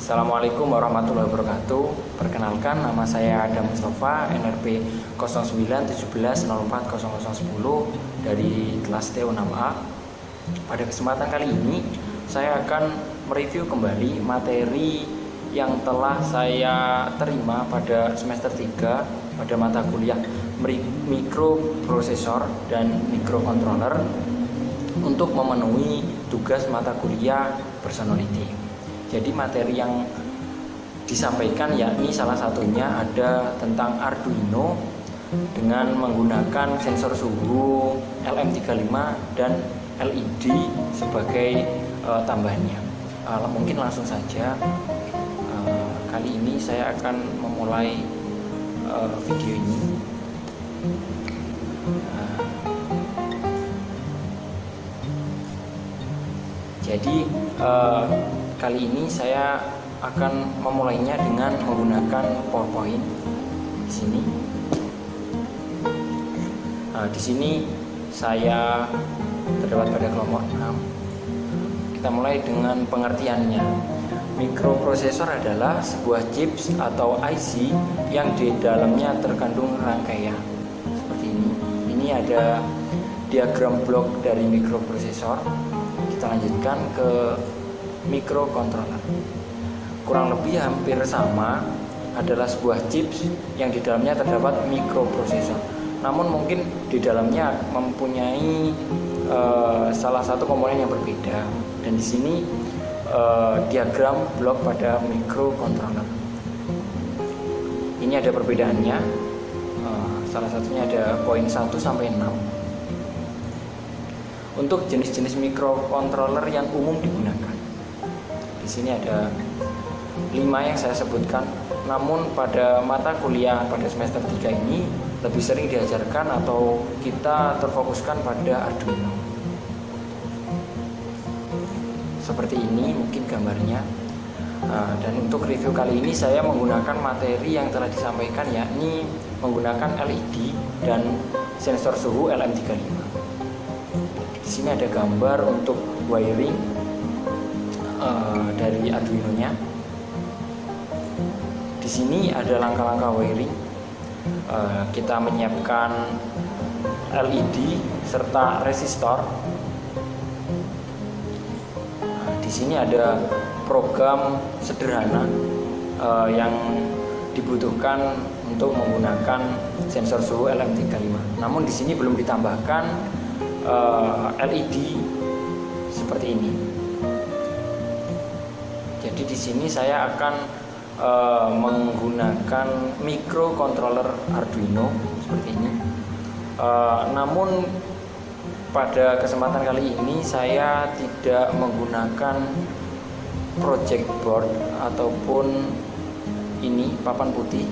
Assalamualaikum warahmatullahi wabarakatuh. Perkenalkan, nama saya Adam Mustafa, NRP 0917040010 dari kelas TO6A. Pada kesempatan kali ini, saya akan mereview kembali materi yang telah saya terima pada semester 3 pada mata kuliah mikroprosesor dan mikrocontroller untuk memenuhi tugas mata kuliah personality. Jadi materi yang disampaikan yakni salah satunya ada tentang Arduino dengan menggunakan sensor suhu LM35 dan LED sebagai tambahannya. Mungkin langsung saja. Kali ini saya akan memulai video ini. Jadi kali ini saya akan memulainya dengan menggunakan PowerPoint di sini. Di sini saya terdapat pada kelompok 6. Kita mulai dengan pengertiannya. Mikroprosesor adalah sebuah chips atau IC yang di dalamnya terkandung rangkaian seperti ini. Ini ada diagram blok dari mikroprosesor. Kita lanjutkan ke mikrocontroller. Kurang lebih hampir sama, adalah sebuah chips yang di dalamnya terdapat mikroprosesor. Namun mungkin di dalamnya mempunyai salah satu komponen yang berbeda. Dan di sini diagram blok pada mikrocontroller. Ini ada perbedaannya. Salah satunya ada poin 1 sampai 6. Untuk jenis-jenis mikrocontroller yang umum digunakan, di sini ada 5 yang saya sebutkan. Namun pada mata kuliah pada semester 3 ini lebih sering diajarkan atau kita terfokuskan pada Arduino. Seperti ini mungkin gambarnya. Dan untuk review kali ini saya menggunakan materi yang telah disampaikan, yakni menggunakan LED dan sensor suhu LM35. Di sini ada gambar untuk wiring dari Arduino-nya. Di sini ada langkah-langkah wiring. Kita menyiapkan LED serta resistor. Di sini ada program sederhana yang dibutuhkan untuk menggunakan sensor suhu LM35. Namun di sini belum ditambahkan LED seperti ini. Jadi di sini saya akan menggunakan mikrocontroller Arduino seperti ini. Namun pada kesempatan kali ini saya tidak menggunakan project board ataupun ini papan putih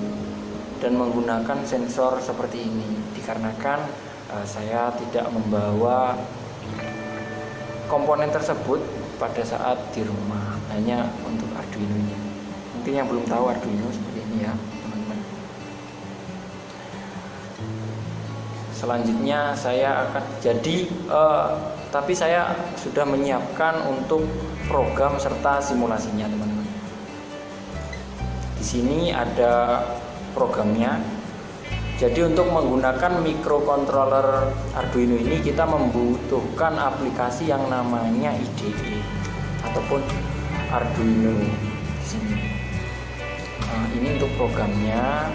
dan menggunakan sensor seperti ini dikarenakan saya tidak membawa komponen tersebut pada saat di rumah, hanya untuk Arduino-nya. Mungkin yang belum tahu Arduino seperti ini ya, teman-teman. Selanjutnya saya akan tapi saya sudah menyiapkan untuk program serta simulasinya, teman-teman. Di sini ada programnya. Jadi untuk menggunakan mikrocontroller Arduino ini kita membutuhkan aplikasi yang namanya IDE ataupun Arduino di sini. Ini untuk programnya.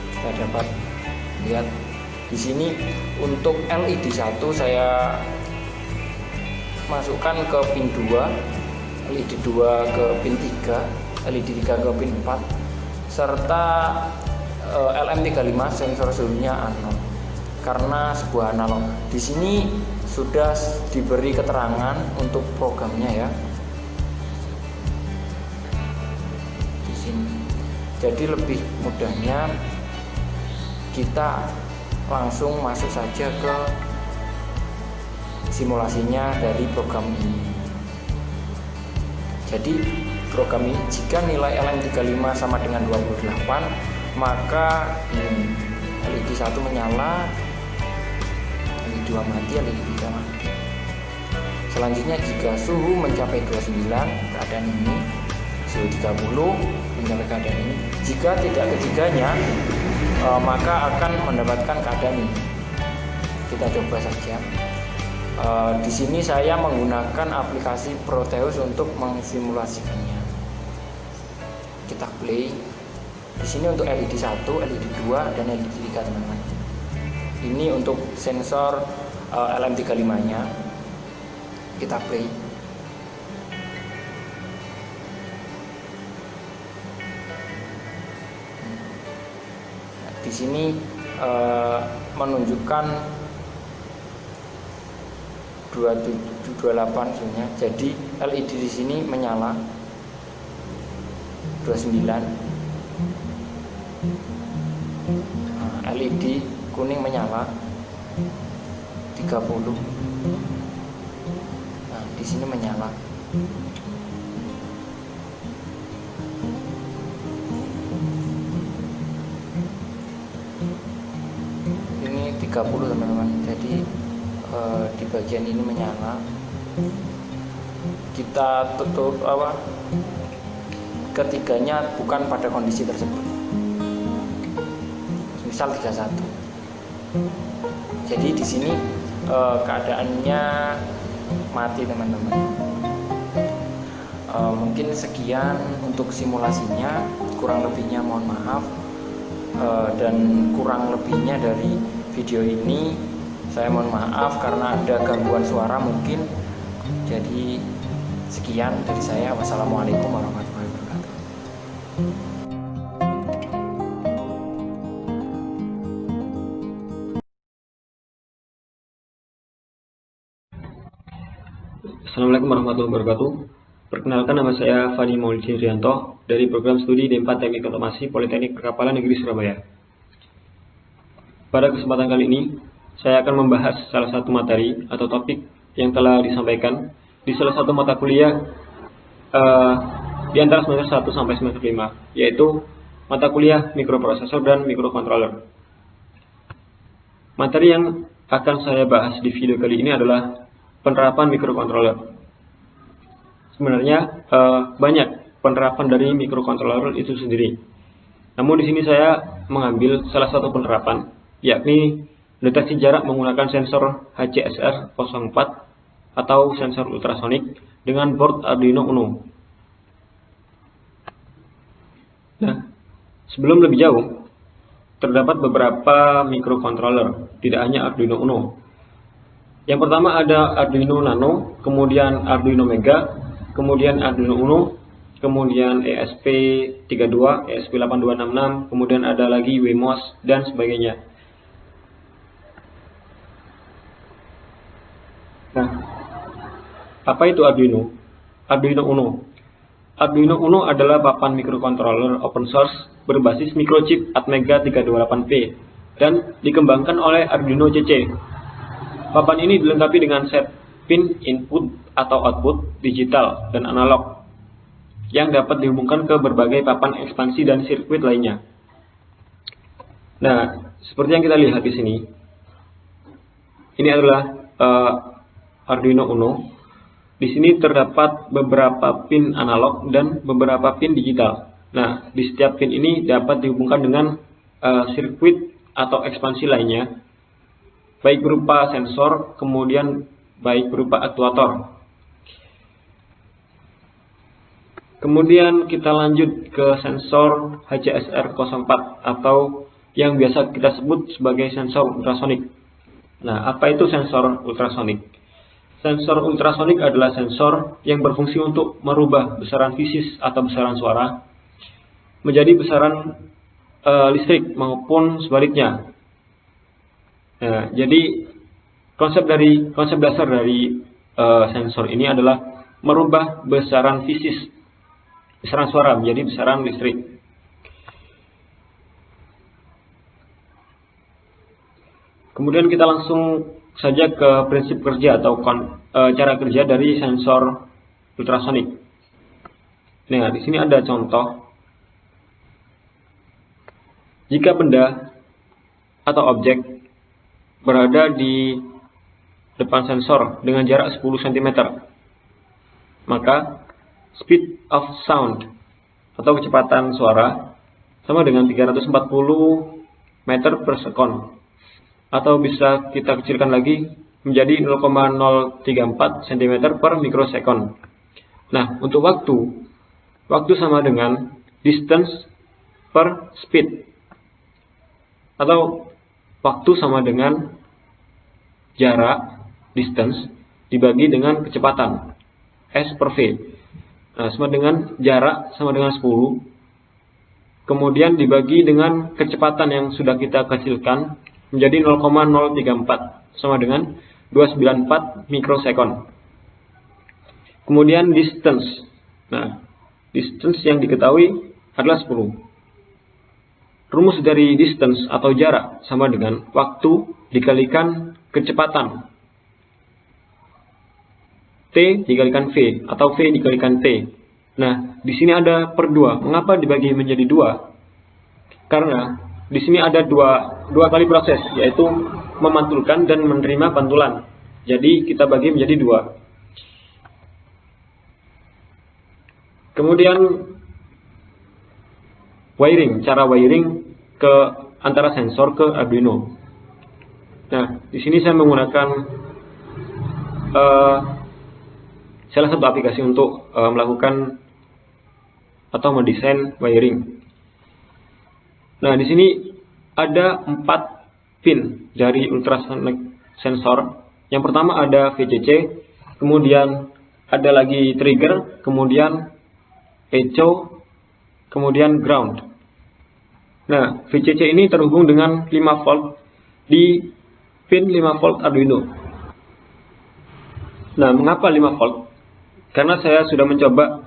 Kita dapat lihat di sini untuk LED 1 saya masukkan ke pin 2, LED 2 ke pin 3, LED 3 ke pin 4 serta LM35 sensor suhunya analog karena sebuah analog. Di sini sudah diberi keterangan untuk programnya ya. Di sini. Jadi lebih mudahnya kita langsung masuk saja ke simulasinya dari program ini. Jadi program ini jika nilai LM35 sama dengan 28, maka LED 1 menyala, LED 2 mati, LED 3 mati. Selanjutnya jika suhu mencapai 29, keadaan ini suhu 30 mencapai keadaan ini. Jika tidak ketiganya, maka akan mendapatkan keadaan ini. Kita coba saja. Di sini saya menggunakan aplikasi Proteus untuk mensimulasikannya. Kita play. Di sini untuk LED 1, LED 2, dan LED 3, teman-teman. Ini untuk sensor LM35-nya. Kita play. Di sini menunjukkan 2728 suhunya. Jadi LED di sini menyala 29. LED kuning menyala 30. Nah, di sini menyala. Ini 30, teman-teman. Jadi di bagian ini menyala. Kita tutup ketiganya bukan pada kondisi tersebut. Misal 31. Jadi di sini keadaannya mati, teman-teman. Mungkin sekian untuk simulasinya. Kurang lebihnya mohon maaf. Dan kurang lebihnya dari video ini saya mohon maaf karena ada gangguan suara mungkin. Jadi sekian dari saya. Wassalamualaikum warahmatullahi wabarakatuh. Assalamualaikum warahmatullahi wabarakatuh. Perkenalkan, nama saya Fadi Maulidi Rianto dari program studi D4 Teknik Otomasi Politeknik Perkapalan Negeri Surabaya. Pada kesempatan kali ini, saya akan membahas salah satu materi atau topik yang telah disampaikan di salah satu mata kuliah di antara semester 1 sampai semester 5, yaitu mata kuliah mikroprosesor dan mikrokontroler. Materi yang akan saya bahas di video kali ini adalah penerapan mikrokontroler. Sebenarnya banyak penerapan dari mikrokontroler itu sendiri. Namun di sini saya mengambil salah satu penerapan, yakni deteksi jarak menggunakan sensor HCSR04 atau sensor ultrasonik dengan board Arduino Uno. Nah, sebelum lebih jauh, terdapat beberapa mikrokontroler, tidak hanya Arduino Uno. Yang pertama ada Arduino Nano, kemudian Arduino Mega, kemudian Arduino Uno, kemudian ESP32, ESP8266, kemudian ada lagi Wemos, dan sebagainya. Nah, apa itu Arduino? Arduino Uno. Arduino Uno adalah papan mikrokontroler open source berbasis microchip Atmega 328P dan dikembangkan oleh Arduino CC. Papan ini dilengkapi dengan set pin input atau output digital dan analog yang dapat dihubungkan ke berbagai papan ekspansi dan sirkuit lainnya. Nah, seperti yang kita lihat di sini, ini adalah Arduino Uno. Di sini terdapat beberapa pin analog dan beberapa pin digital. Nah, di setiap pin ini dapat dihubungkan dengan sirkuit atau ekspansi lainnya, baik berupa sensor, kemudian baik berupa aktuator. Kemudian kita lanjut ke sensor HCSR04 atau yang biasa kita sebut sebagai sensor ultrasonik. Nah, apa itu sensor ultrasonik? Sensor ultrasonik adalah sensor yang berfungsi untuk merubah besaran fisis atau besaran suara menjadi besaran listrik maupun sebaliknya. Nah, jadi konsep dasar dari sensor ini adalah merubah besaran fisis, besaran suara menjadi besaran listrik. Kemudian kita langsung saja ke prinsip kerja atau cara kerja dari sensor ultrasonik. Nah, di sini ada contoh. Jika benda atau objek berada di depan sensor dengan jarak 10 cm, maka speed of sound atau kecepatan suara sama dengan 340 meter per sekon, atau bisa kita kecilkan lagi menjadi 0,034 cm per mikrosekon. Nah, untuk waktu sama dengan distance per speed, atau waktu sama dengan jarak, distance, dibagi dengan kecepatan, S per V. Nah, sama dengan jarak sama dengan 10, kemudian dibagi dengan kecepatan yang sudah kita kecilkan menjadi 0,034, sama dengan 294 mikrosekon. Kemudian distance. Nah, distance yang diketahui adalah 10. Rumus dari distance atau jarak sama dengan waktu dikalikan kecepatan. T dikalikan V atau V dikalikan T. Nah, di sini ada per 2. Mengapa dibagi menjadi 2? Karena di sini ada dua kali proses, yaitu memantulkan dan menerima pantulan. Jadi kita bagi menjadi 2. Kemudian cara wiring ke antara sensor ke Arduino. Nah, di sini saya menggunakan salah satu aplikasi untuk melakukan atau mendesain wiring. Nah, di sini ada 4 pin dari ultrasonic sensor. Yang pertama ada VCC, kemudian ada lagi trigger, kemudian echo, kemudian ground. Nah, VCC ini terhubung dengan 5 volt di pin 5 volt Arduino. Nah, mengapa 5 volt? Karena saya sudah mencoba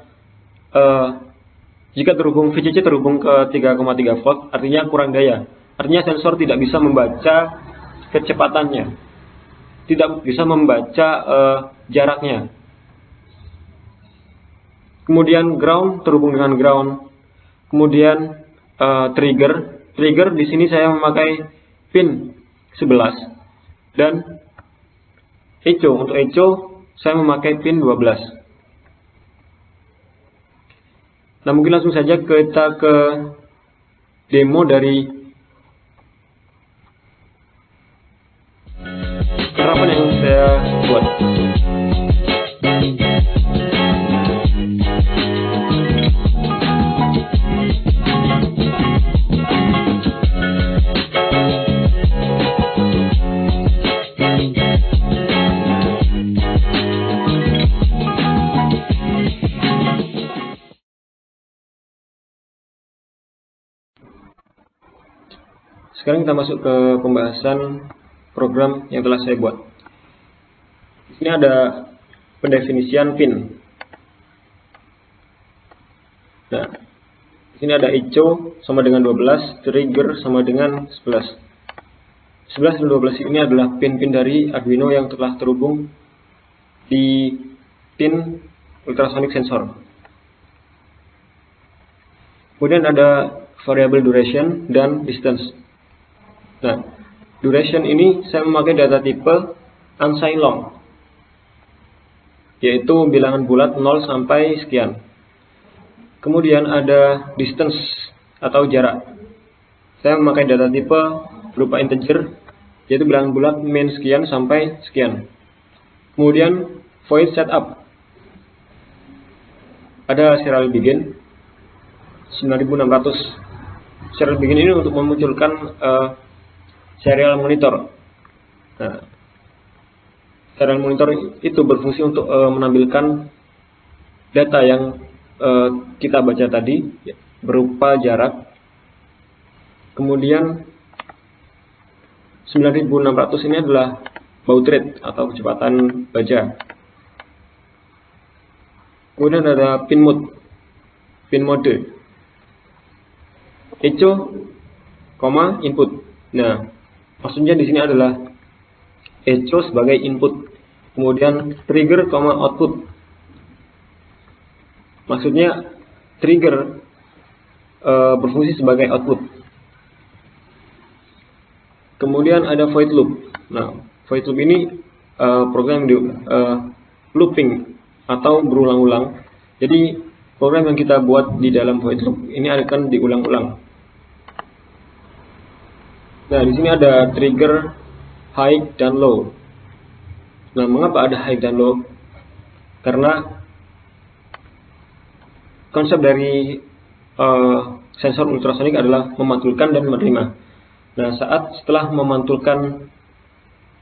jika VCC terhubung ke 3,3 volt, artinya kurang daya. Artinya sensor tidak bisa membaca kecepatannya, tidak bisa membaca jaraknya. Kemudian ground terhubung dengan ground. Kemudian trigger di sini saya memakai pin 11, dan untuk echo saya memakai pin 12. Nah, mungkin langsung saja kita ke demo dari penerapan yang saya buat. Sekarang kita masuk ke pembahasan program yang telah saya buat. Di sini ada pendefinisian pin. Nah, di sini ada echo sama dengan 12, trigger sama dengan 11. 11 dan 12 ini adalah pin-pin dari Arduino yang telah terhubung di pin ultrasonic sensor. Kemudian ada variable duration dan distance. Nah, duration ini saya memakai data tipe unsigned long, yaitu bilangan bulat 0 sampai sekian. Kemudian ada distance atau jarak. Saya memakai data tipe berupa integer, yaitu bilangan bulat min sekian sampai sekian. Kemudian void setup. Ada serial begin 9600. Serial begin ini untuk memunculkan serial monitor. Nah, serial monitor itu berfungsi untuk menampilkan data yang kita baca tadi berupa jarak. Kemudian 9600 ini adalah baud rate atau kecepatan baca. Kemudian ada pin mode, echo, input. Nah, maksudnya di sini adalah echo sebagai input, kemudian trigger, output. Maksudnya trigger berfungsi sebagai output. Kemudian ada void loop. Nah, void loop ini program looping atau berulang-ulang. Jadi program yang kita buat di dalam void loop ini akan diulang-ulang. Nah, di sini ada trigger high dan low. Nah, mengapa ada high dan low? Karena konsep dari sensor ultrasonik adalah memantulkan dan menerima. Nah, setelah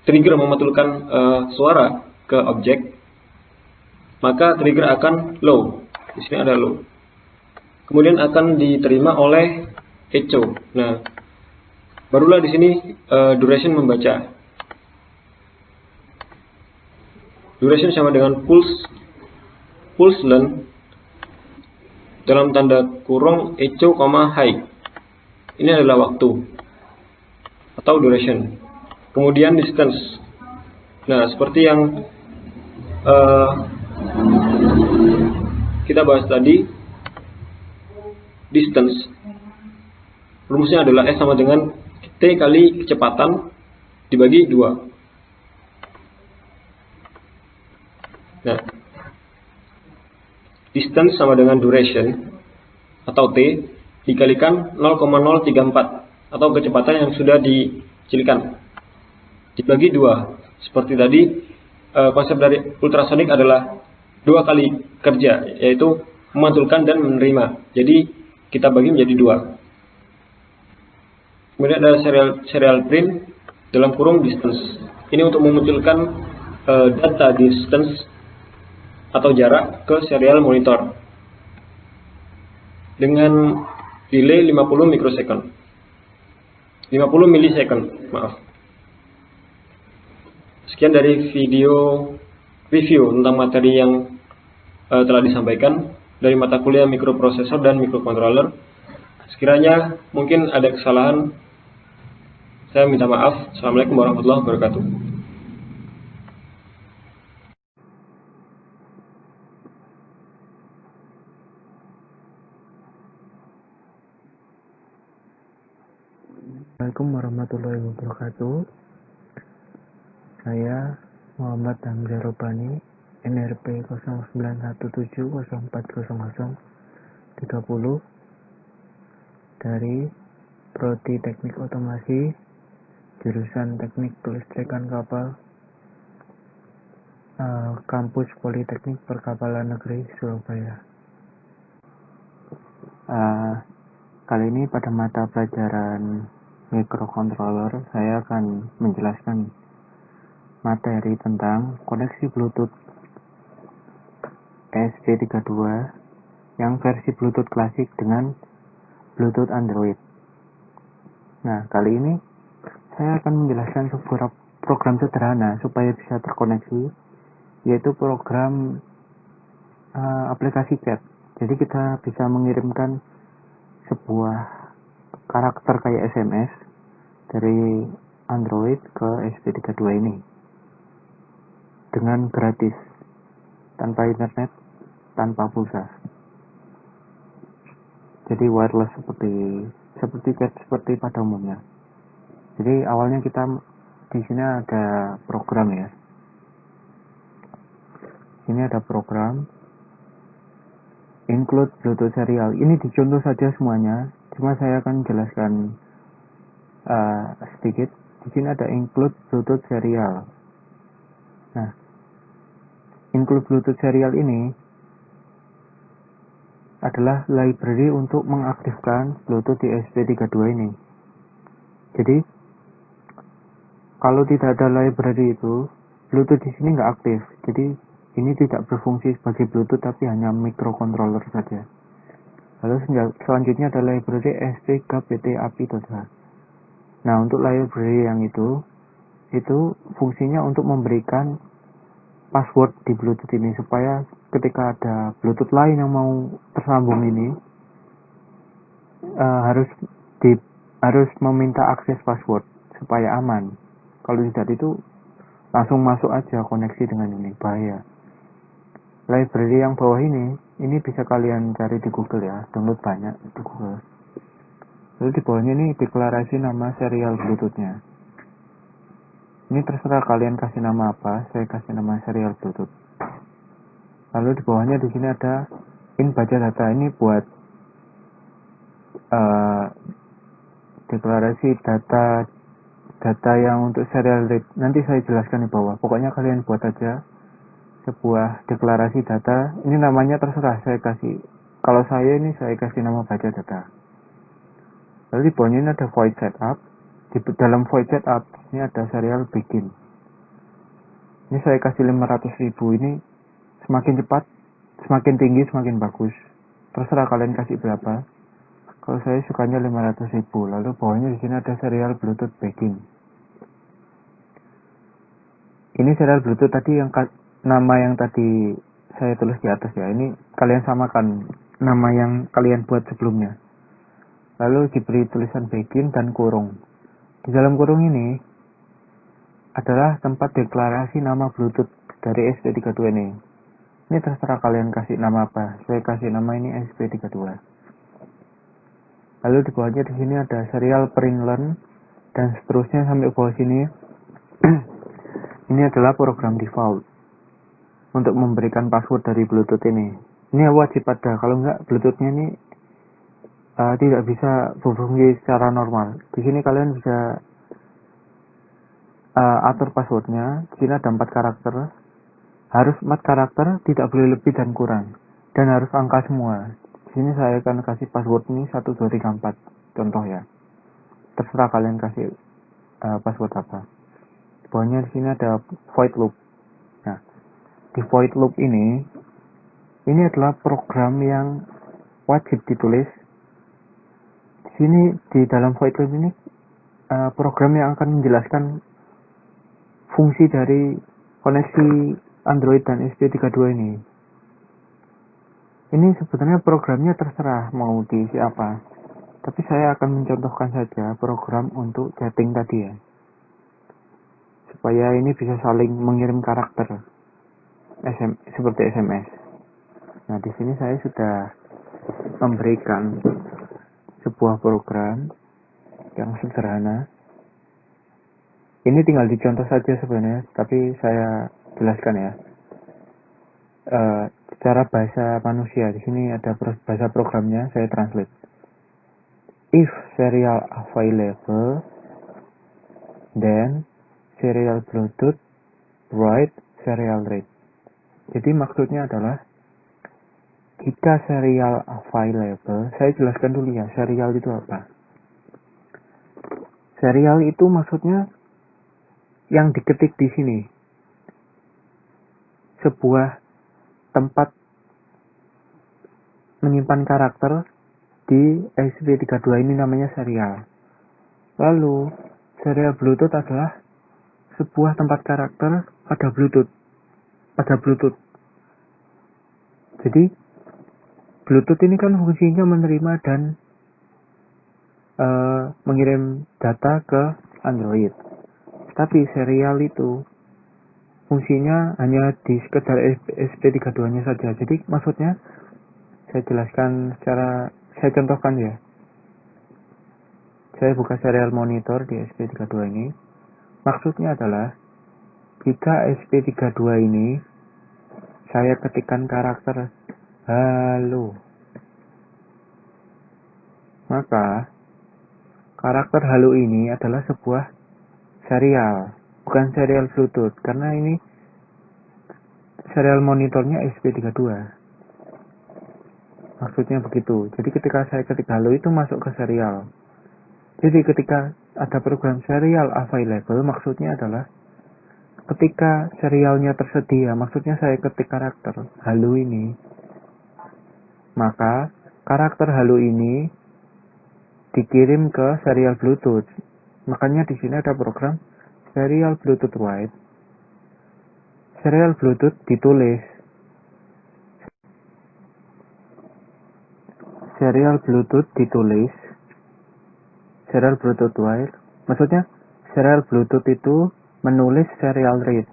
trigger memantulkan suara ke objek, maka trigger akan low. Di sini ada low. Kemudian akan diterima oleh echo. Nah, barulah di sini duration membaca. Duration sama dengan pulse length dalam tanda kurung echo, high. Ini adalah waktu atau duration. Kemudian distance. Nah, seperti yang kita bahas tadi, distance rumusnya adalah S sama dengan T kali kecepatan dibagi 2. Nah, distance sama dengan duration atau T dikalikan 0,034 atau kecepatan yang sudah dicilikan dibagi 2. Seperti tadi, konsep dari ultrasonik adalah 2 kali kerja, yaitu memantulkan dan menerima. Jadi kita bagi menjadi 2. Kemudian ada serial print dalam kurung distance. Ini untuk memunculkan data distance atau jarak ke serial monitor dengan delay 50 microsecond. 50 millisecond, maaf. Sekian dari video review tentang materi yang telah disampaikan dari mata kuliah mikroprosesor dan mikrocontroller. Sekiranya mungkin ada kesalahan, saya minta maaf. Assalamualaikum warahmatullahi wabarakatuh. Assalamualaikum warahmatullahi wabarakatuh. Saya Muhammad Hamzah Robani, NRP 0917040030 dari Prodi Teknik Otomasi, jurusan Teknik Kelistrikan Kapal, Kampus Politeknik Perkapalan Negeri Surabaya. Kali ini pada mata pelajaran microcontroller, saya akan menjelaskan materi tentang koneksi Bluetooth ESP32 yang versi Bluetooth klasik dengan Bluetooth Android. Nah, kali ini saya akan menjelaskan sebuah program sederhana supaya bisa terkoneksi, yaitu program aplikasi chat. Jadi kita bisa mengirimkan sebuah karakter kayak SMS dari Android ke ESP32 ini dengan gratis, tanpa internet, tanpa pulsa. Jadi wireless seperti chat seperti pada umumnya. Jadi awalnya kita di sini ada program ya. Ini ada program include Bluetooth serial. Ini dicontoh saja semuanya. Cuma saya akan jelaskan sedikit. Di sini ada include Bluetooth serial. Nah, include Bluetooth serial ini adalah library untuk mengaktifkan Bluetooth di ESP32 ini. Jadi, kalau tidak ada library itu, Bluetooth di sini nggak aktif. Jadi, ini tidak berfungsi sebagai Bluetooth, tapi hanya microcontroller saja. Lalu selanjutnya ada library ESP-GPT-API.h. Nah, untuk library yang itu fungsinya untuk memberikan password di Bluetooth ini, supaya ketika ada Bluetooth lain yang mau tersambung ini harus meminta akses password supaya aman. Kalau tidak itu langsung masuk aja koneksi dengan ini, bahaya. Library yang bawah ini bisa kalian cari di Google ya, download banyak di Google. Lalu di bawahnya ini deklarasi nama serial Bluetooth-nya. Ini terserah kalian kasih nama apa, saya kasih nama serial Bluetooth. Lalu di bawahnya di sini ada in baca data ini buat deklarasi data yang untuk serial rate. Nanti saya jelaskan di bawah. Pokoknya kalian buat aja sebuah deklarasi data. Ini namanya terserah, kalau saya kasih nama baca data. Lalu di bawahnya ini ada void setup. Di dalam void setup ini ada serial begin. Ini saya kasih 500.000. Ini semakin cepat, semakin tinggi, semakin bagus. Terserah kalian kasih berapa. Kalau saya sukanya 500.000. Lalu bawahnya di sini ada serial Bluetooth begin. Ini serial Bluetooth tadi nama yang tadi saya tulis di atas ya. Ini kalian samakan nama yang kalian buat sebelumnya. Lalu diberi tulisan begin dan kurung. Di dalam kurung ini adalah tempat deklarasi nama Bluetooth dari SP32 ini. Ini terserah kalian kasih nama apa. Saya kasih nama ini SP32. Lalu di bawahnya di sini ada serial print learn dan seterusnya sampai bawah sini. Ini adalah program default untuk memberikan password dari Bluetooth ini. Ini wajib ada. Kalau enggak, Bluetoothnya ini tidak bisa berfungsi secara normal. Di sini kalian bisa atur passwordnya. Di sini ada 4 karakter. Harus 4 karakter, tidak boleh lebih dan kurang. Dan harus angka semua. Di sini saya akan kasih password ini 1, 2, 3, 4. Contoh ya. Terserah kalian kasih password apa. Di bawahnya di sini ada void loop. Nah, di void loop ini adalah program yang wajib ditulis. Di sini di dalam void loop ini program yang akan menjelaskan fungsi dari koneksi Android dan SP32 ini. Ini sebenarnya programnya terserah mau diisi apa. Tapi saya akan mencontohkan saja program untuk chatting tadi ya. Supaya ini bisa saling mengirim karakter seperti SMS. Nah, di sini saya sudah memberikan sebuah program yang sederhana. Ini tinggal dicontoh saja sebenarnya, tapi saya jelaskan ya. Secara bahasa manusia, di sini ada bahasa programnya, saya translate. If serial available, then serial Bluetooth write serial rate. Jadi maksudnya adalah jika serial available, saya jelaskan dulu ya, serial itu apa. Serial itu maksudnya yang diketik di sini. Sebuah tempat menyimpan karakter di SP32 ini namanya serial. Lalu, serial Bluetooth adalah sebuah tempat karakter pada Bluetooth. Jadi, Bluetooth ini kan fungsinya menerima dan mengirim data ke Android. Tapi serial itu fungsinya hanya di sekedar SP32-nya saja. Jadi maksudnya saya jelaskan saya contohkan ya. Saya buka serial monitor di SP32 ini. Maksudnya adalah jika SP32 ini saya ketikkan karakter halo, maka karakter halo ini adalah sebuah serial, bukan serial Bluetooth, karena ini serial monitornya SP32. Maksudnya begitu. Jadi ketika saya ketik halo itu masuk ke serial. Jadi ketika ada program serial available, maksudnya adalah ketika serialnya tersedia, maksudnya saya ketik karakter halo ini, maka karakter halo ini dikirim ke serial Bluetooth. Makanya di sini ada program serial Bluetooth write. Serial Bluetooth ditulis. Serial Bluetooth ditulis. Serial Bluetooth write. Maksudnya serial Bluetooth itu menulis serial read.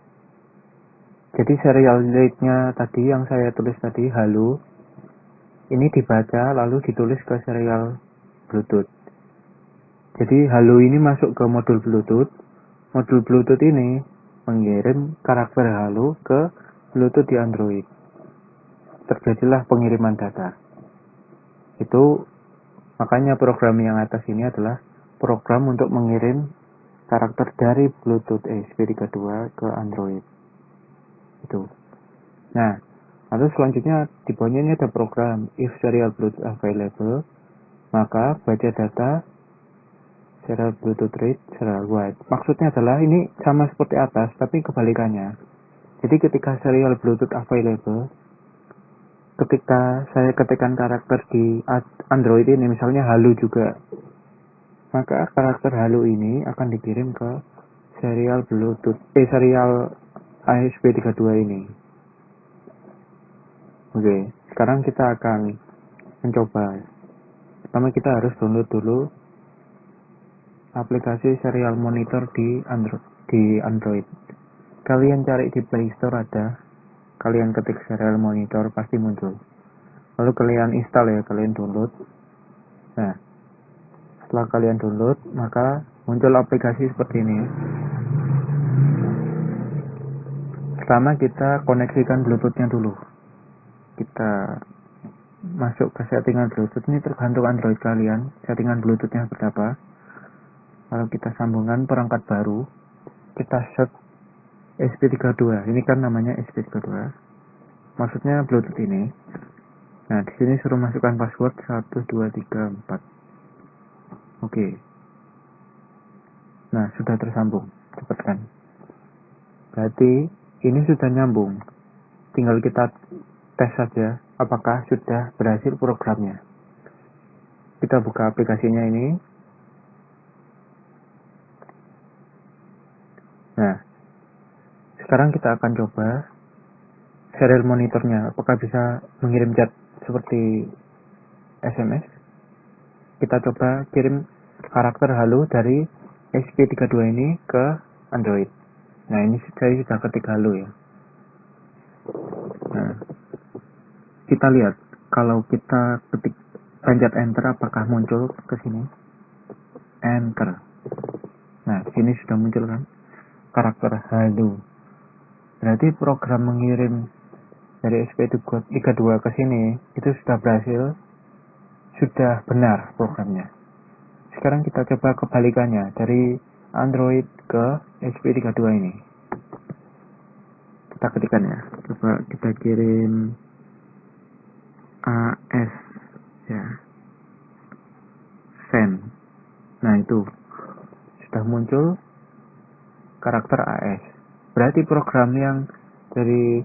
Jadi serial read-nya tadi yang saya tulis tadi halo, ini dibaca lalu ditulis ke serial Bluetooth. Jadi halo ini masuk ke modul Bluetooth. Modul Bluetooth ini mengirim karakter halo ke Bluetooth di Android. terjadilah pengiriman data. Itu makanya program yang atas ini adalah program untuk mengirim karakter dari Bluetooth ESP32 ke Android. Itu. Nah, lalu selanjutnya di bawahnya ini ada program if serial Bluetooth available, maka baca data serial Bluetooth read serial write. Maksudnya adalah ini sama seperti atas tapi kebalikannya. Jadi ketika serial Bluetooth available, ketika saya ketikkan karakter di Android ini misalnya halo juga, maka karakter halo ini akan dikirim ke serial Bluetooth serial ESP32 ini. Oke, sekarang kita akan mencoba. Pertama kita harus download dulu aplikasi serial monitor di Android. Kalian cari di Play Store ada, kalian ketik serial monitor pasti muncul. Lalu kalian install ya, kalian download. Nah, setelah kalian download, maka muncul aplikasi seperti ini. Pertama kita koneksikan Bluetooth-nya dulu. Kita masuk ke settingan Bluetooth, ini tergantung Android kalian, settingan Bluetooth-nya berapa. Lalu kita sambungkan perangkat baru, kita set ESP32. Ini kan namanya ESP32. Maksudnya Bluetooth ini. Nah, di sini suruh masukkan password 1234. Oke. Nah, sudah tersambung. Cepat kan? Berarti ini sudah nyambung. Tinggal kita tes saja apakah sudah berhasil programnya. Kita buka aplikasinya ini. Nah, sekarang kita akan coba serial monitornya. Apakah bisa mengirim chat seperti SMS? Kita coba kirim karakter halo dari ESP32 ini ke Android. Nah, ini saya sudah ketik halo ya. Nah, kita lihat kalau kita ketik pencet enter apakah muncul ke sini. Enter. Nah, sini sudah muncul kan karakter halo. Berarti program mengirim dari ESP32 ke sini itu sudah berhasil, sudah benar programnya. Sekarang kita coba kebalikannya dari Android ke ESP32 ini. Kita ketikkan ya. Coba kita kirim AS ya. Send. Nah, itu sudah muncul karakter AS. Berarti program yang dari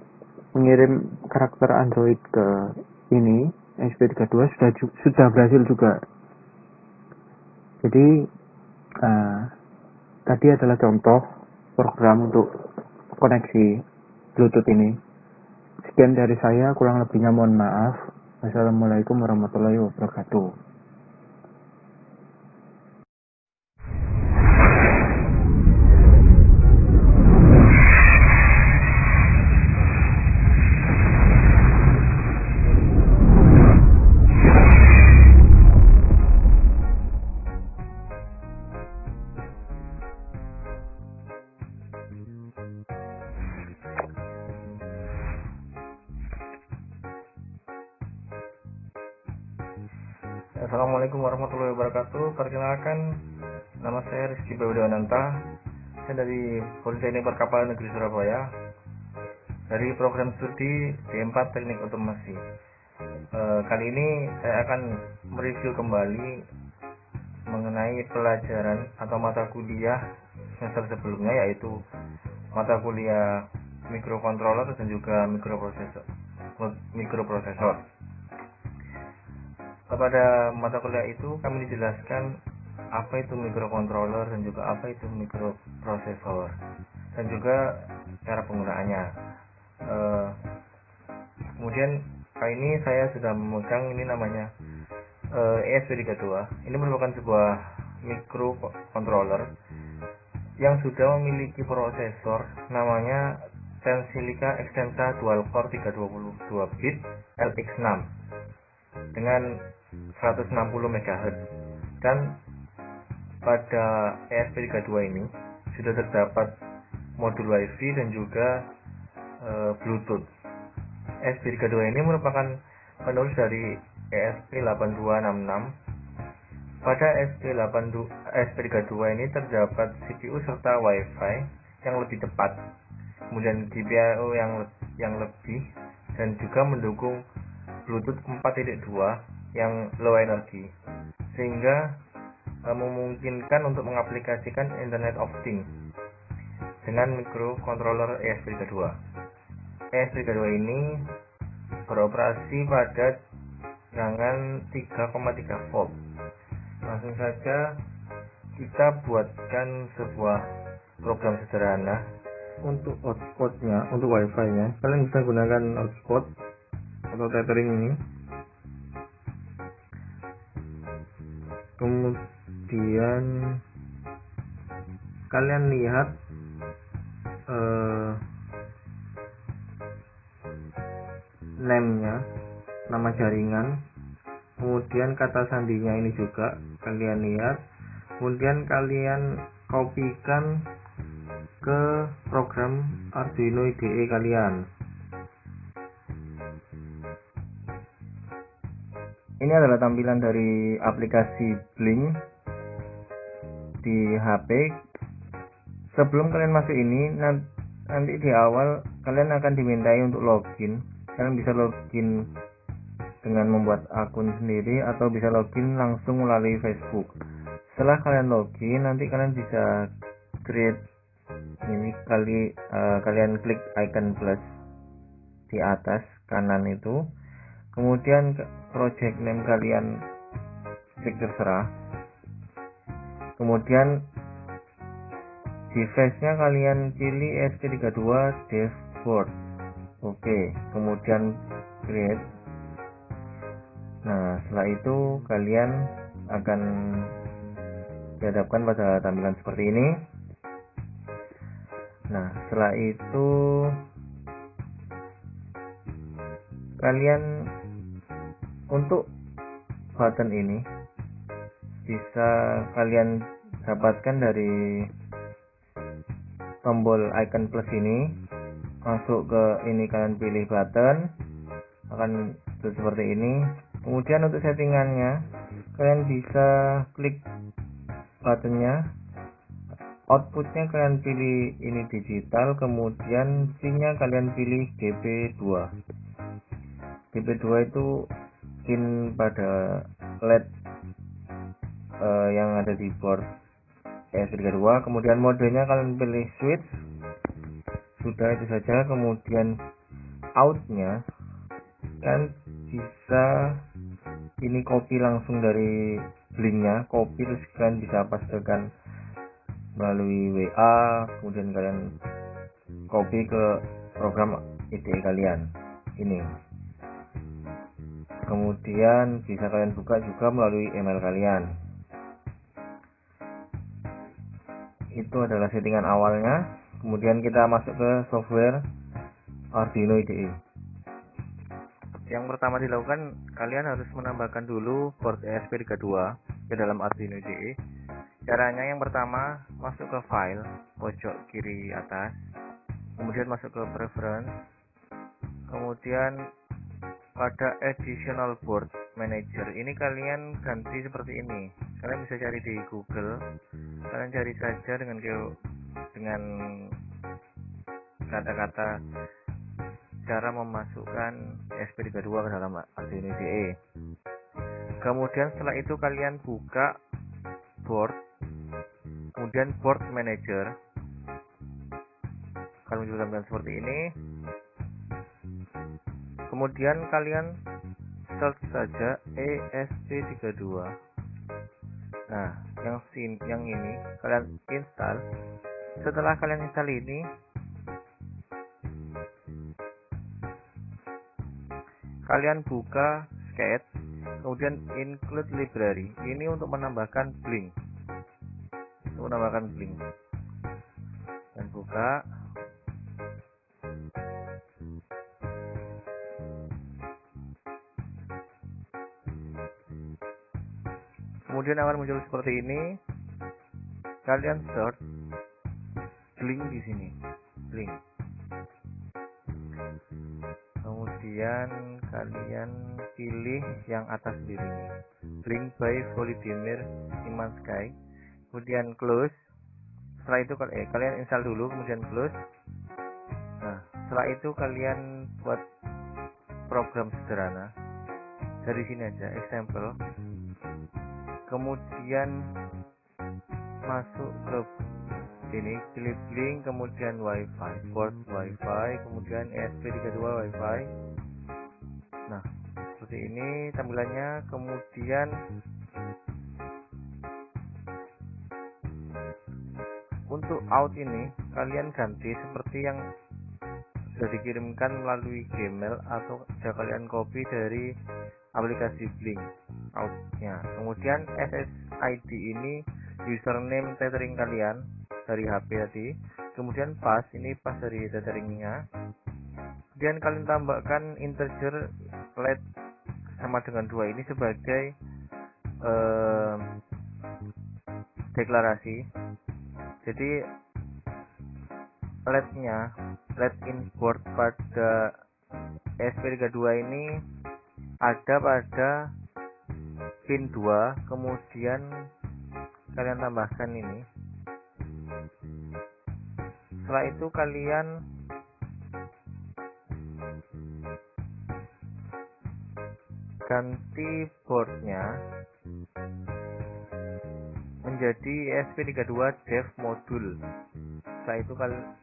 mengirim karakter Android ke ini ESP32 sudah berhasil juga. Jadi tadi adalah contoh program untuk koneksi Bluetooth ini. Sekian dari saya, kurang lebihnya mohon maaf. Wassalamualaikum warahmatullahi wabarakatuh. Assalamualaikum warahmatullahi wabarakatuh. Perkenalkan, nama saya Rizky Baudewananta. Saya dari Politeknik Perkapalan Negeri Surabaya, dari program studi D4 Teknik Otomasi. Kali ini saya akan mereview kembali mengenai pelajaran atau mata kuliah semester sebelumnya, yaitu mata kuliah mikrokontroler dan juga mikroprosesor. Pada mata kuliah itu kami dijelaskan apa itu mikrokontroler dan juga apa itu mikroprosesor dan juga cara penggunaannya. Kemudian kali ini saya sudah memegang ini namanya ESP32. Ini merupakan sebuah mikrokontroler yang sudah memiliki prosesor namanya Tensilica Extensa Dual Core 322 bit LX6 dengan 160 MHz, dan pada ESP32 ini sudah terdapat modul WiFi dan juga Bluetooth. ESP32 ini merupakan penerus dari ESP8266. Pada ESP32 ini terdapat CPU serta Wi-Fi yang lebih tepat, kemudian GPIO yang lebih, dan juga mendukung Bluetooth 4.2 yang low energy, sehingga memungkinkan untuk mengaplikasikan Internet of Things dengan microcontroller ESP32. ESP32 ini beroperasi pada tegangan 3,3 volt. Langsung saja kita buatkan sebuah program sederhana untuk hotspotnya, untuk wifi nya. Kalian bisa gunakan hotspot atau tethering ini. Kemudian kalian lihat name-nya, nama jaringan, kemudian kata sandinya ini juga kalian lihat, kemudian kalian kopikan ke program Arduino IDE kalian. Ini adalah tampilan dari aplikasi Blink di HP. Sebelum kalian masuk ini, nanti di awal kalian akan dimintai untuk login. Kalian bisa login dengan membuat akun sendiri atau bisa login langsung melalui Facebook. Setelah kalian login, nanti kalian bisa create ini kalian klik icon plus di atas kanan itu, kemudian project name kalian klik terserah, kemudian device-nya kalian pilih ESP32 dev board. Oke, kemudian create. Nah, setelah itu kalian akan dihadapkan pada tampilan seperti ini. Nah, setelah itu kalian untuk button ini bisa kalian dapatkan dari tombol icon plus ini. Masuk ke ini, kalian pilih button, akan seperti ini. Kemudian untuk settingannya kalian bisa klik buttonnya, outputnya kalian pilih ini digital, kemudian pin-nya kalian pilih DP2. DP2 itu pin pada LED yang ada di board ESP32. Kemudian modenya kalian pilih switch. Sudah, itu saja. Kemudian outnya kan bisa ini copy langsung dari linknya, copy terus kalian bisa pastekan melalui WA, kemudian kalian copy ke program IDE kalian ini. Kemudian bisa kalian buka juga melalui email kalian. Itu adalah settingan awalnya. Kemudian kita masuk ke software Arduino IDE. Yang pertama dilakukan, kalian harus menambahkan dulu port ESP32 ke dalam Arduino IDE. Caranya yang pertama, masuk ke file pojok kiri atas, kemudian masuk ke preference, kemudian pada additional board manager ini kalian ganti seperti ini. Kalian bisa cari di Google, kalian cari saja dengan kata-kata cara memasukkan ESP32 ke dalam Arduino IDE. Kemudian setelah itu kalian buka board, kemudian board manager, kalian juga tampilan seperti ini. Kemudian kalian search saja ESP32. Nah, yang ini kalian install. Setelah kalian install ini, kalian buka sketch, kemudian include library. Ini untuk menambahkan Blink. Dan buka. Kemudian akan muncul seperti ini. Kalian search Blink di sini. Blink. Kemudian kemudian kalian pilih yang atas sendiri, Blink by Volodymyr Simansky, kemudian close. Setelah itu kalian install dulu, kemudian close. Nah, setelah itu kalian buat program sederhana dari sini aja, example, kemudian masuk ke sini, pilih Blink, kemudian Wi-Fi, port Wi-Fi, kemudian ESP32 Wi-Fi. Nah, seperti ini tampilannya. Kemudian untuk out ini kalian ganti seperti yang sudah dikirimkan melalui Gmail, atau bisa kalian copy dari aplikasi Blink outnya. Kemudian SSID ini username tethering kalian dari HP tadi, kemudian pass, ini pass dari tetheringnya. Kemudian kalian tambahkan integer let sama dengan 2 ini sebagai deklarasi. Jadi let import pada ESP32 ini ada pada pin 2, kemudian kalian tambahkan ini. Setelah itu kalian ganti boardnya menjadi ESP32 dev modul. Setelah itu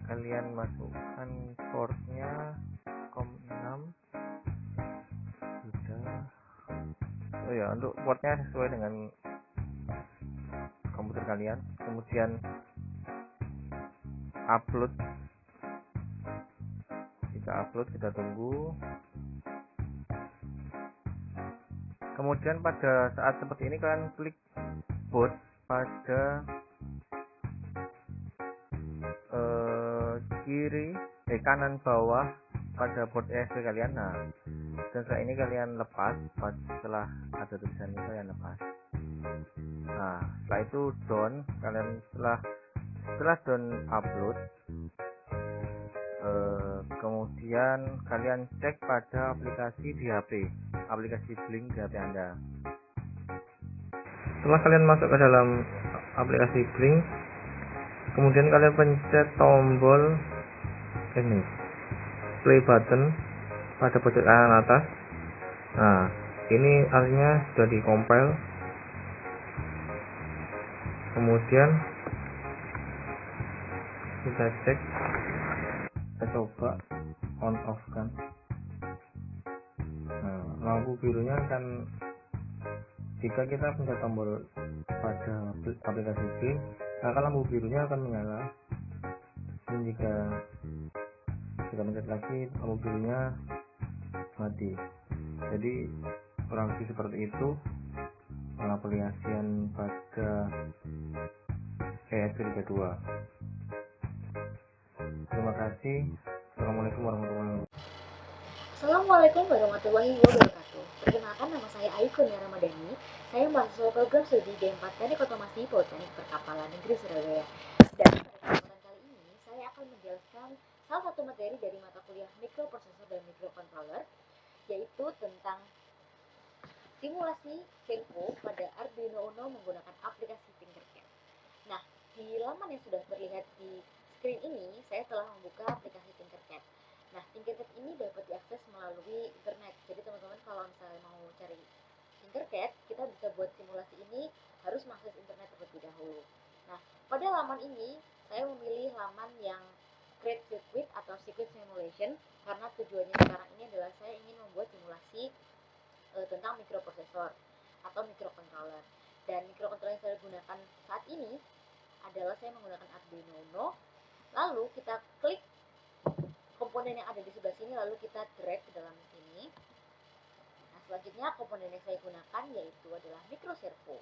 kalian masukkan portnya COM6 sudah. Oh ya, untuk portnya sesuai dengan komputer kalian. Kemudian upload, kita tunggu. Kemudian pada saat seperti ini kalian klik boot pada kanan bawah pada boot ESP kalian. Nah, dan setelah ini kalian lepas, setelah ada tulisan ini kalian lepas. Nah, setelah itu down, kalian setelah down upload, kemudian kalian cek pada aplikasi di HP, aplikasi Blink di HP Anda. Setelah kalian masuk ke dalam aplikasi Blink, kemudian kalian pencet tombol ini, play button pada pojok kanan atas. Nah, ini artinya sudah dikompil. Kemudian kita cek, kita coba on off kan. Nah, lampu birunya akan, jika kita pencet tombol pada aplikasi Blink, maka lampu birunya akan menyala. Dan jika kita pencet lagi, lampu birunya mati. Jadi kurang lebih seperti itu pengaplikasian pada ESP32. Terima kasih. Assalamualaikum warahmatullahi wabarakatuh. Assalamualaikum warahmatullahi wabarakatuh. Perkenalkan, nama saya Ayu Kurnia Ramadhani. Saya mahasiswa program studi D4 Teknik Otomasi Politeknik Perkapalan Negeri Surabaya. Dan pada kesempatan kali ini saya akan menjelaskan salah satu materi dari mata kuliah mikroprosesor dan mikrocontroller, yaitu tentang simulasi servo pada Arduino Uno menggunakan aplikasi Tinkercad. Nah, di laman yang sudah terlihat di screen ini, saya telah membuka aplikasi Tinkercad. Nah, Tinkercad ini dapat diakses melalui internet. Jadi teman-teman kalau misalnya mau cari Tinkercad, kita bisa buat simulasi ini harus mengakses internet terlebih dahulu. Nah, pada laman ini saya memilih laman yang Create Circuit atau Circuit Simulation, karena tujuannya sekarang ini adalah saya ingin membuat simulasi tentang mikroprosesor atau mikrocontroller. Dan mikrocontroller yang saya gunakan saat ini adalah saya menggunakan Arduino Uno. Lalu kita klik komponen yang ada di sebelah sini, lalu kita drag ke dalam sini. Nah, selanjutnya komponen yang saya gunakan yaitu adalah microservo.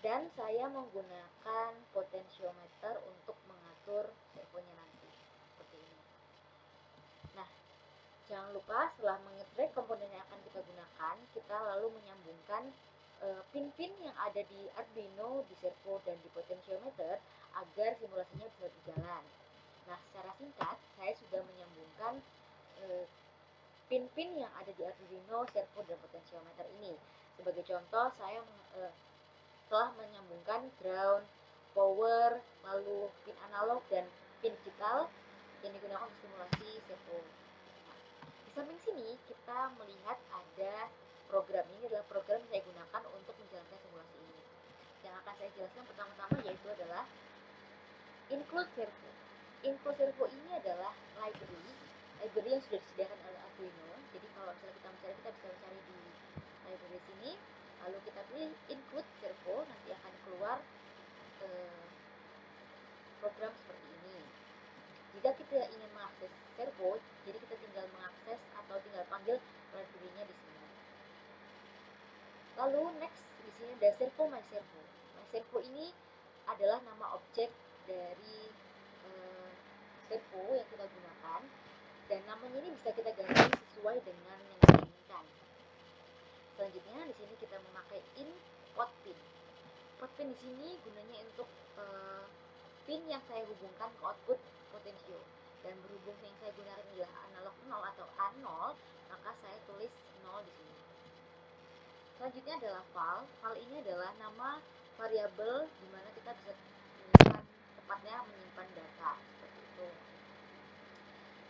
Dan saya menggunakan potentiometer untuk mengatur servonya nanti, seperti ini. Nah, jangan lupa setelah mengedrag komponen yang akan kita gunakan, kita lalu menyambungkan pin-pin yang ada di Arduino, di servo, dan di potentiometer agar simulasinya bisa berjalan. Nah, secara singkat, saya sudah menyambungkan pin-pin yang ada di Arduino, servo, dan potensiometer ini. Sebagai contoh, saya telah menyambungkan ground, power, lalu pin analog dan pin digital yang digunakan untuk simulasi servo. Di samping sini kita melihat ada program. Ini adalah program yang saya gunakan untuk menjalankan simulasi ini. Yang akan saya jelaskan pertama-tama yaitu adalah include servo. Include servo ini adalah library yang sudah disediakan oleh Arduino. Jadi kalau misalnya kita mencari, kita bisa mencari di library sini, lalu kita pilih include servo, nanti akan keluar program seperti ini. Jika kita ingin mengakses servo, jadi kita tinggal mengakses atau tinggal panggil library-nya di sini. Lalu next di sini ada servo my servo. My servo ini adalah nama objek dari servo yang kita gunakan, dan namanya ini bisa kita ganti sesuai dengan yang kita inginkan. Selanjutnya di sini kita memakai in pot pin. Pot pin di sini gunanya untuk pin yang saya hubungkan ke output potensio, dan berhubung yang saya gunakan adalah analog 0 atau A0, maka saya tulis 0 di sini. Selanjutnya adalah file. File ini adalah nama variabel di mana kita bisa menyimpan data seperti itu.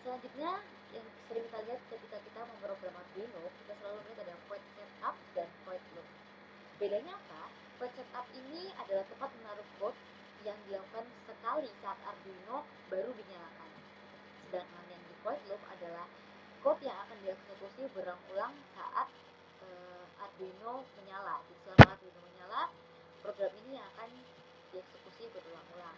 Selanjutnya yang sering kita lihat ketika kita memprogram Arduino, kita selalu melihat ada void setup dan void loop. Bedanya apa? Void setup ini adalah tempat menaruh code yang dilakukan sekali saat Arduino baru dinyalakan. Sedangkan yang di void loop adalah code yang akan dieksekusi berulang-ulang saat Arduino menyala. Jadi selama Arduino menyala, program ini akan dieksekusi berulang-ulang.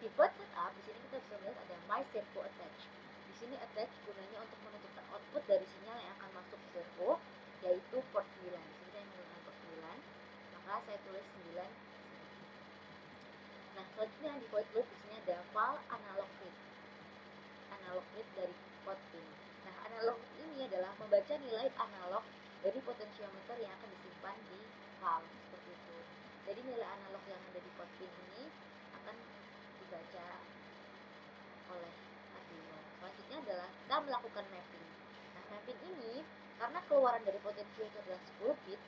Di void setup, di sini kita bisa melihat ada my servo attach. Di sini attach gunanya untuk menentukan output dari sinyal yang akan masuk ke servo, yaitu port 9. Di sini saya menggunakan port 9, maka saya tulis 9. Nah, selanjutnya di void loop di sini ada file analog read. Analog read dari pot pin. Nah, analog ini adalah membaca nilai analog dari potensiometer yang akan disimpan di file seperti itu. Jadi nilai analog yang ada di pot pin ini akan dibaca oleh Arduino. Selanjutnya adalah kita melakukan mapping. Nah, mapping ini karena keluaran dari potensio itu adalah 10 bit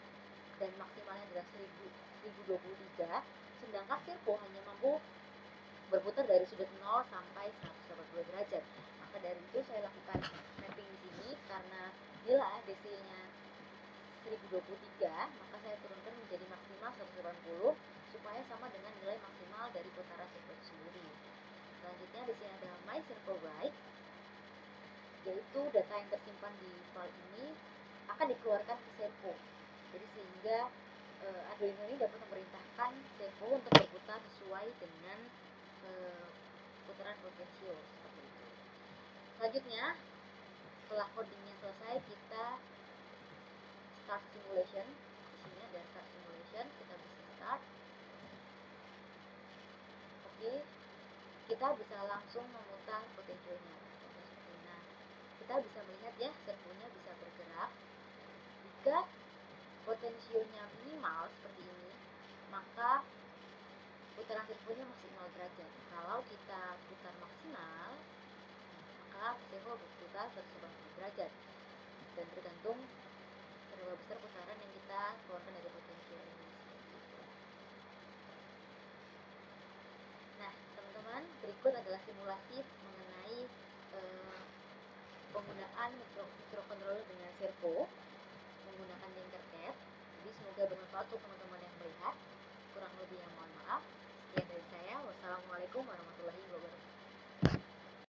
dan maksimalnya adalah 1023, sedangkan servo hanya mampu berputar dari sudut 0 sampai 180 derajat. Maka dari itu saya lakukan mapping di sini karena nilai desilnya 1023, maka saya turunkan menjadi maksimal 180 supaya sama dengan nilai maksimal dari putaran servo itu sendiri. Selanjutnya di sini ada my servo write, yaitu data yang tersimpan di file ini akan dikeluarkan ke servo. Jadi sehingga Arduino ini dapat memerintahkan servo untuk berputar sesuai dengan putaran potensio seperti itu. Selanjutnya, setelah codingnya selesai, kita start simulation. Di sini ada start simulation, kita bisa start. Oke, kita bisa langsung memutar potensionya. Nah, kita bisa melihat ya, servonya bisa bergerak. Jika potensionya minimal seperti ini, maka putaran servonya masih 0 derajat. Kalau kita putar maksimal, maka servo berputar 180 derajat. Dan tergantung berapa besar putaran yang kita keluarkan dari potensio ini. Nah, teman-teman, berikut adalah simulasi mengenai penggunaan microcontroller dengan servo menggunakan Tinkercad. Jadi semoga bermanfaat untuk teman-teman yang melihat. Kurang lebih yang mohon maaf. Sekian dari saya. Wassalamualaikum warahmatullahi wabarakatuh.